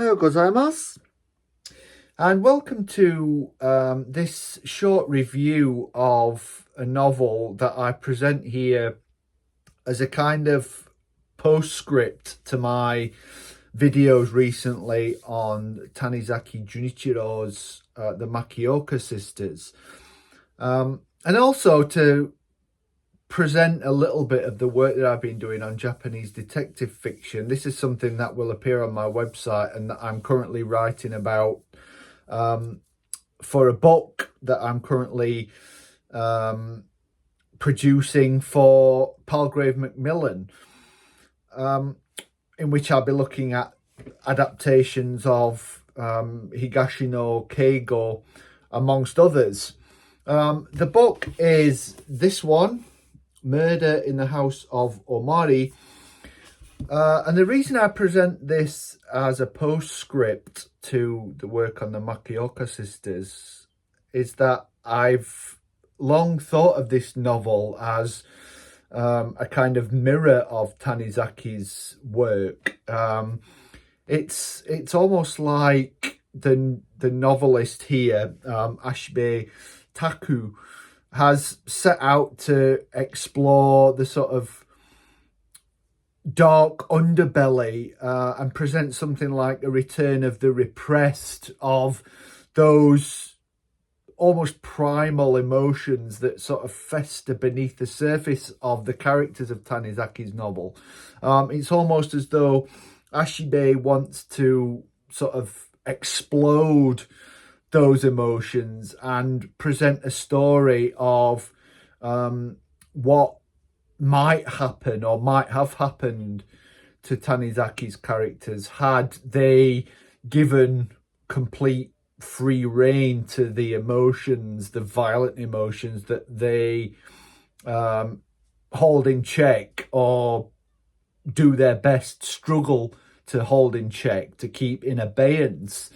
Ohayo gozaimasu, and welcome to this short review of a novel that I present here as a kind of postscript to my videos recently on Tanizaki Junichiro's The Makioka Sisters, and also to present a little bit of the work that I've been doing on Japanese detective fiction. This is something that will appear on my website and that I'm currently writing about for a book that I'm currently producing for Palgrave Macmillan, in which I'll be looking at adaptations of Higashino Keigo, amongst others. The book is this one, Murder in the House of Omari, and the reason I present this as a postscript to the work on the Makioka sisters is that I've long thought of this novel as a kind of mirror of Tanizaki's work. It's almost like the novelist here, Ashibe Taku, has set out to explore the sort of dark underbelly and present something like a return of the repressed, of those almost primal emotions that sort of fester beneath the surface of the characters of Tanizaki's novel. It's almost as though Ashibe wants to sort of explode those emotions and present a story of what might happen or might have happened to Tanizaki's characters had they given complete free rein to the emotions, the violent emotions that they hold in check, or do their best struggle to hold in check, to keep in abeyance.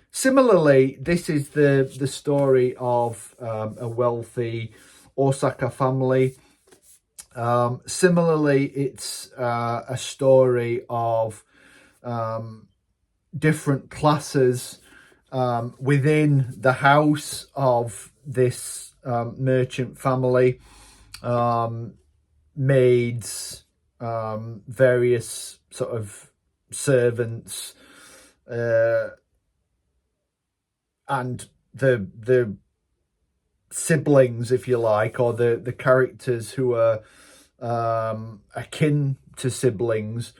Similarly, this is the story of a wealthy Osaka family. Similarly, it's a story of different classes within the house of this merchant family, maids, various sort of servants, and the siblings, if you like, or the characters who are akin to siblings.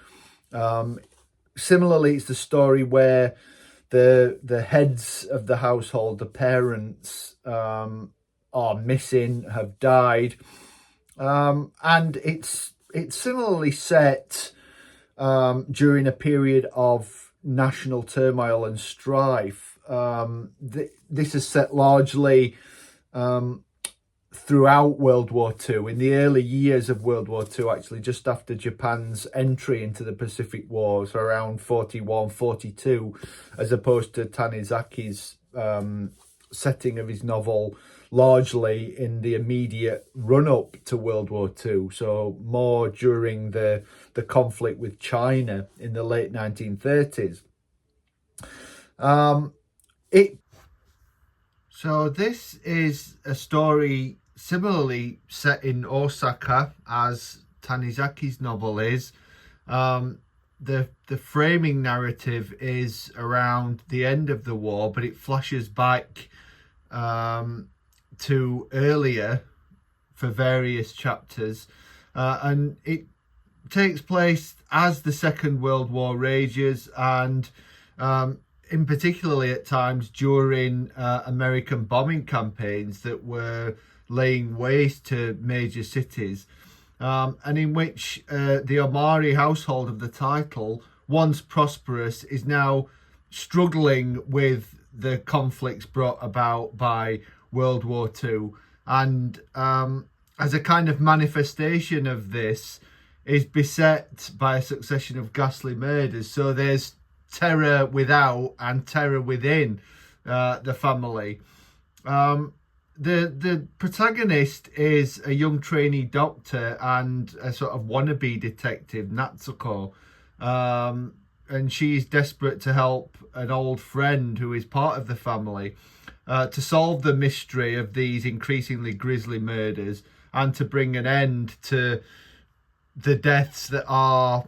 Similarly, it's the story where the heads of the household, the parents, are missing, have died, and it's similarly set during a period of national turmoil and strife. This is set largely throughout World War II, in the early years of World War II, actually, just after Japan's entry into the Pacific War, so around 41, 42, as opposed to Tanizaki's setting of his novel largely in the immediate run-up to World War II, so more during the conflict with China in the late 1930s. So this is a story similarly set in Osaka as Tanizaki's novel is. The framing narrative is around the end of the war, but it flashes back to earlier for various chapters, and it takes place as the Second World War rages, and in particularly at times during American bombing campaigns that were laying waste to major cities, and in which the Omari household of the title, once prosperous, is now struggling with the conflicts brought about by World War II. And as a kind of manifestation of this, is beset by a succession of ghastly murders. So there's terror without and terror within the family. The protagonist is a young trainee doctor and a sort of wannabe detective, Natsuko, and she's desperate to help an old friend who is part of the family to solve the mystery of these increasingly grisly murders and to bring an end to the deaths that are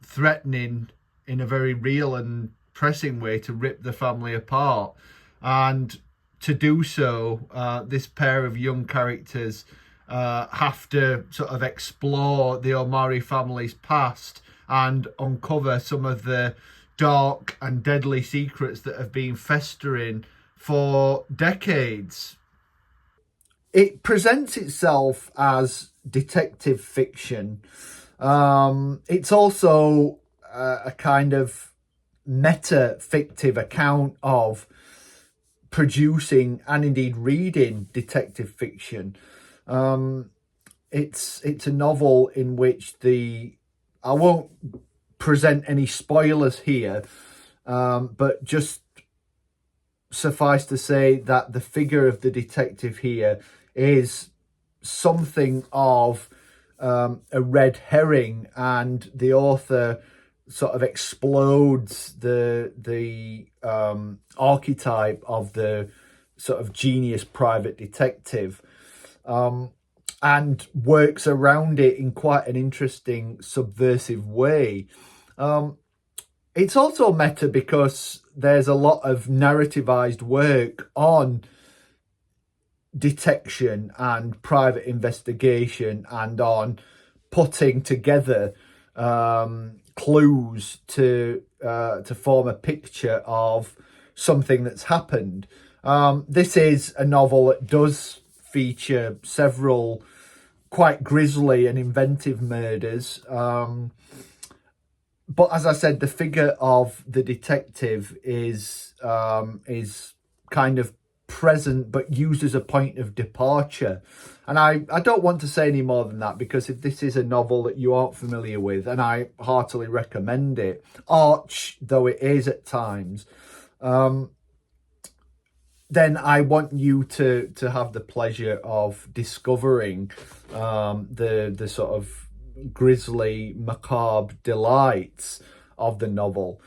threatening in a very real and pressing way to rip the family apart. And to do so, this pair of young characters have to sort of explore the Omari family's past and uncover some of the dark and deadly secrets that have been festering for decades. It presents itself as detective fiction. It's also a kind of meta-fictive account of producing and indeed reading detective fiction. It's a novel in which I won't present any spoilers here, but just suffice to say that the figure of the detective here is something of a red herring, and the author sort of explodes the archetype of the sort of genius private detective, and works around it in quite an interesting subversive way. It's also meta because there's a lot of narrativized work on detection and private investigation and on putting together clues to form a picture of something that's happened. This is a novel that does feature several quite grisly and inventive murders. But as I said, the figure of the detective is kind of present but used as a point of departure. And I don't want to say any more than that, because if this is a novel that you aren't familiar with, and I heartily recommend it, arch though it is at times, then I want you to have the pleasure of discovering the sort of grisly, macabre delights of the novel.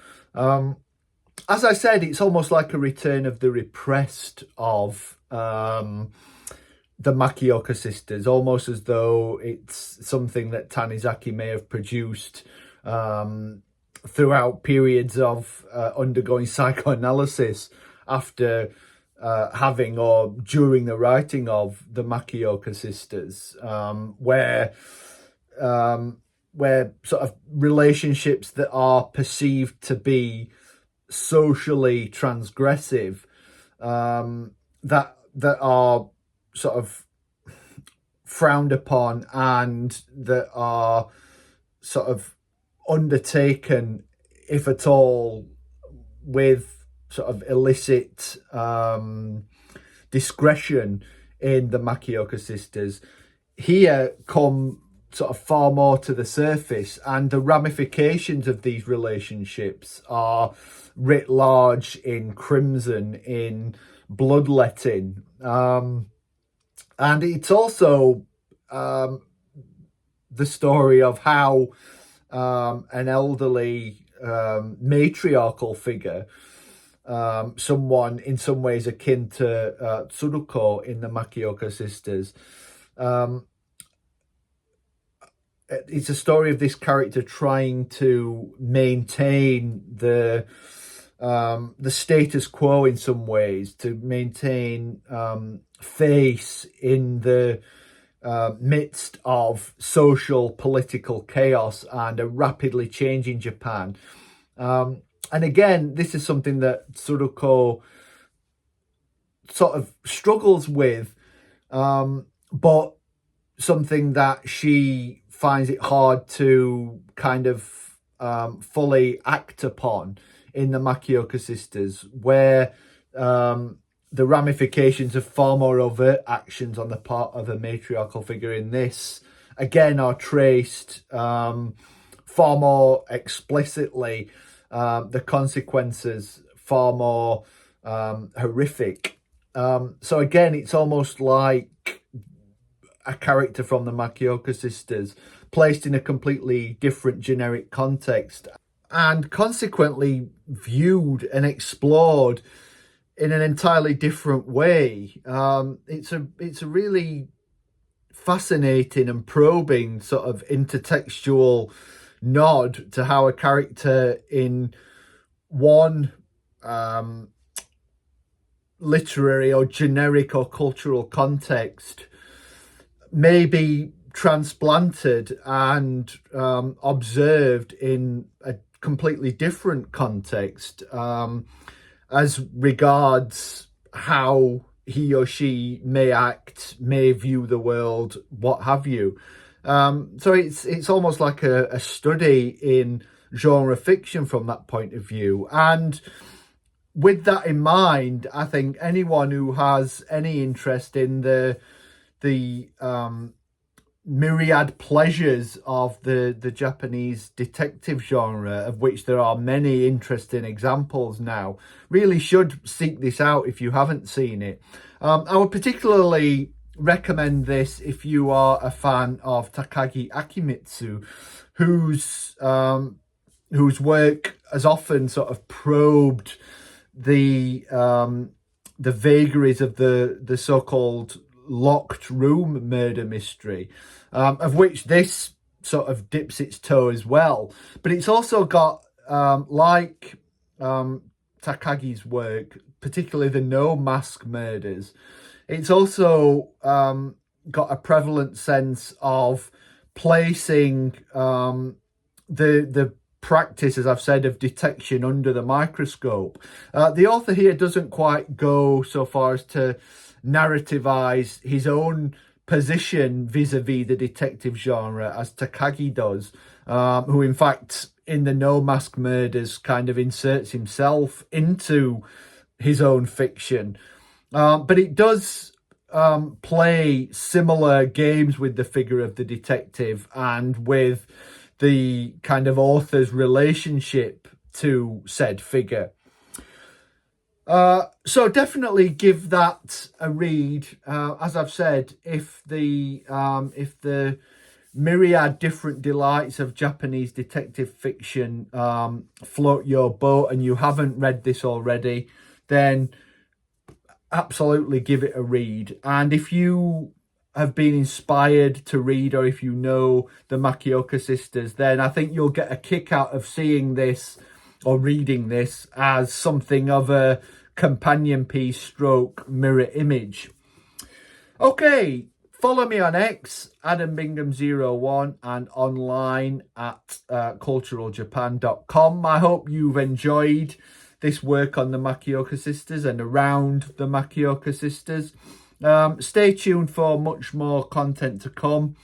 As I said, it's almost like a return of the repressed of the Makioka sisters, almost as though it's something that Tanizaki may have produced throughout periods of undergoing psychoanalysis after having or during the writing of the Makioka sisters, where sort of relationships that are perceived to be socially transgressive, that are sort of frowned upon and that are sort of undertaken, if at all, with sort of illicit discretion in the Makioka sisters, here come sort of far more to the surface, and the ramifications of these relationships are writ large in crimson, in bloodletting, and it's also the story of how an elderly matriarchal figure, someone in some ways akin to Tsuruko in the Makioka sisters, it's a story of this character trying to maintain the status quo in some ways, to maintain face in the midst of social political chaos and a rapidly changing Japan. And again, this is something that Tsuruko sort of struggles with, but something that she finds it hard to kind of fully act upon in the Makioka sisters, where the ramifications of far more overt actions on the part of a matriarchal figure in this, again, are traced far more explicitly, the consequences far more horrific. So again, it's almost like a character from the Makioka sisters placed in a completely different generic context. and consequently viewed and explored in an entirely different way. It's a really fascinating and probing sort of intertextual nod to how a character in one literary or generic or cultural context may be transplanted and observed in a completely different context as regards how he or she may act, may view the world, what have you. So it's almost like a study in genre fiction from that point of view. And with that in mind, I think anyone who has any interest in the myriad pleasures of the Japanese detective genre, of which there are many interesting examples now, really should seek this out if you haven't seen it. I would particularly recommend this if you are a fan of Takagi Akimitsu, whose work has often sort of probed the vagaries of the so-called locked room murder mystery, of which this sort of dips its toe as well. But it's also got, like Takagi's work, particularly the no mask murders, it's also got a prevalent sense of placing the practice, as I've said, of detection under the microscope. The author here doesn't quite go so far as to narrativize his own position vis-a-vis the detective genre as Takagi does, who in fact in the No Mask Murders kind of inserts himself into his own fiction. But it does play similar games with the figure of the detective and with the kind of author's relationship to said figure. So definitely give that a read. As I've said, if the myriad different delights of Japanese detective fiction float your boat and you haven't read this already, then absolutely give it a read. And if you have been inspired to read, or if you know the Makioka sisters, then I think you'll get a kick out of seeing this or reading this as something of a companion piece stroke mirror image. Okay, follow me on X, AdamBingham01, and online at culturaljapan.com. I hope you've enjoyed this work on the Makioka sisters and around the Makioka sisters. Stay tuned for much more content to come.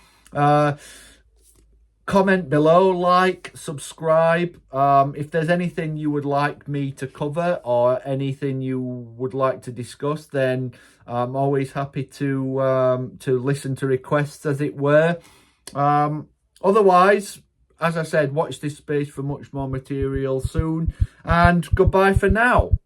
Comment below, like, subscribe. If there's anything you would like me to cover or anything you would like to discuss, then I'm always happy to listen to requests, as it were. Otherwise, as I said, watch this space for much more material soon, and goodbye for now.